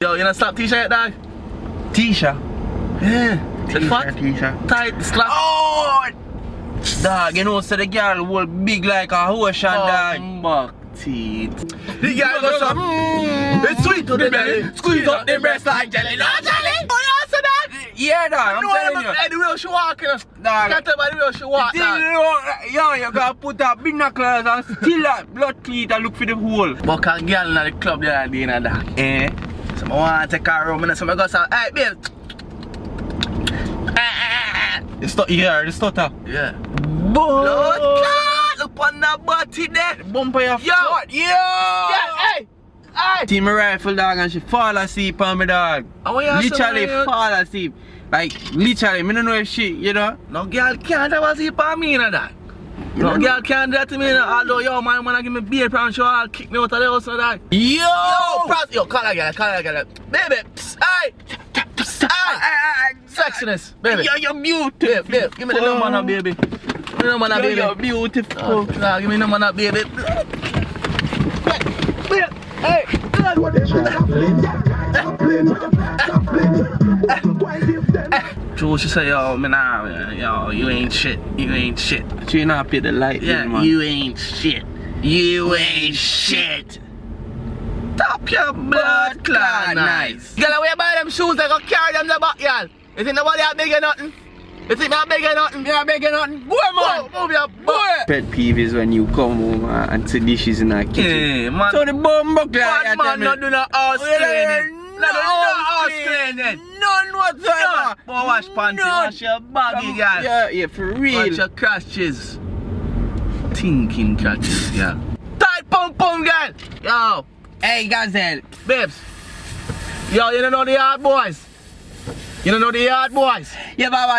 Yo, you know slap t-shirt, dog? T-shirt? Yeah. T-shirt. Tight, slap. Oh! Dog, you know, so the girl will big like a ocean, dog. Back teeth. The girl goes up, It's sweet to the belly. Squeeze up the breast like jelly. No, jelly! Oh, you answer that? Yeah, dog, I'm telling you. The way she walk, you know. Dog. Can't tell by the way she walk, dog. Yo, you gotta put up binoculars and still that blood cleat and look for the hole. But a girl in the club the other day, you know, dog. Eh? So I want to take her home and so I go say, hey, babe. The stutter. Yeah. Blood Look on the body there. Bumper your foot. Yo! Yeah, hey! Hey! Team my rifle, dog, and she fall asleep on me, dog. Literally fall asleep. Like, literally, I don't know if she, you know. No girl can't have a sleep on me, you know that. No girl can't do that to me, you know. Although, yo, man, when I give me beer from show, I'll kick me out of the house, you know that. Yo, call a girl. Baby, psst, hey! Sexiness, baby. Yo, you're beautiful. Babe, give me the number now, baby. Give me the number now, baby. You're beautiful. Give me the number now, baby. Hey! True, she say, yo, you ain't shit. She not pay the light, Yeah, man. you ain't shit. Stop your blood clot nice. Girl, where you buy them shoes, I go carry them to the back, y'all. You think nobody out bigger nothing? You think I'm bigger nothing? You're bigger nothing. Boy, man. Move your boy. Pet peeve is when you come home and see dishes in the kitchen. Yeah, man. So the bum buck Bad man, not do no house cleaning. Not do no house cleaning. None whatsoever. Boy, wash panty, wash your baggy, girl. Yeah, for real. Watch your crotches. Thinking crotches, yeah. Tight pum pum, girl. Yo. Hey, Gazelle. Babes. Yo, you don't know the YaadBwoys? You don't know the YaadBwoys? You have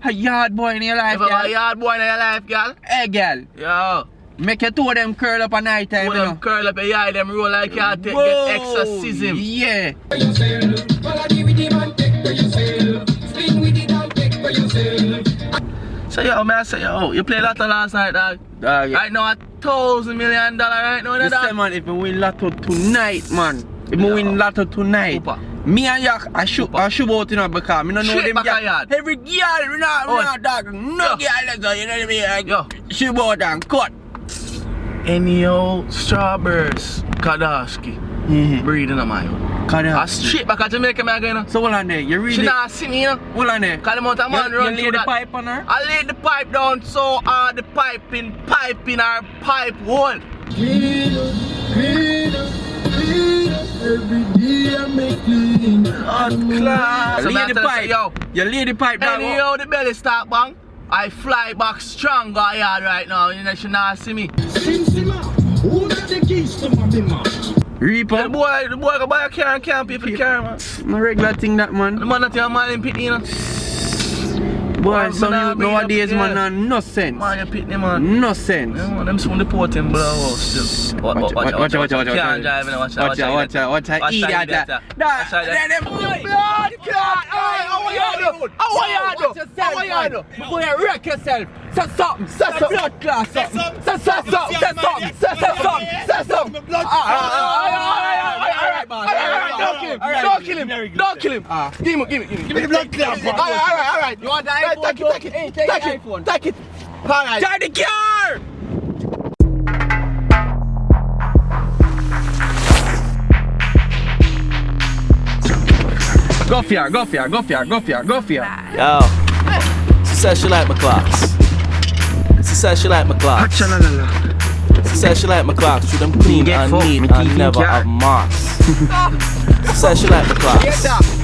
a yard boy in your life, You girl. have a YaadBwoy in your life, girl? Hey, girl. Yo. Make your two of them curl up at night time, Put you know. them curl up your eye, them roll like you take get exorcism. Yeah. So yo, man, I say, yo, you played lotto last night, dog? Dog, Right now, $1,000 million right now, Listen, dog. man, if we win lotto tonight, man. If we win lotto tonight, Super. me and Yak, I shoot out, you know, because I don't know Straight them back girl. a yard. Every girl, we not dog. No girl, you know what I mean? Like, Yo. shoot out and cut. Any old strawberries, Kadaski, breeding on my own. I straight back at Jamaica, man, you know. So hold on there, you really... She not see me, you know. Hold on there. Call him out a man run You through lay the that. pipe on her? I laid the pipe down so hard the pipe in our pipe hole. Every day I make clean. Class. You lay the pipe. Yo, You lay the pipe down. anyhow the belly start bang, I fly back stronger yard right now. You know she not see me. Who got the keys to my bima? Reaper. The boy go buy a car and can't pay for the car, man. No regular thing that, man. The man that your man in Pitney, you know. Boy, some man, youth nowadays, man, have no sense. Man, you Pitney, man. No sense. Yeah, man, them soon deport him, blow out still. Watch. Can't drive, you know, watch. Watch out. Eat that. Blood clot. How you do? Before you wreck yourself, say something. Say something. Blood clot, something. Say something. Don't kill him. Give me the blood clot. Alright. You want the iPhone? Take it. Take the iPhone. Take it. Alright. Start the car! Go fear. Yo, she said she like my clocks. She said she like my clocks. She said she like my clocks. Shoot them clean and neat and never have marks. She said she like my clocks.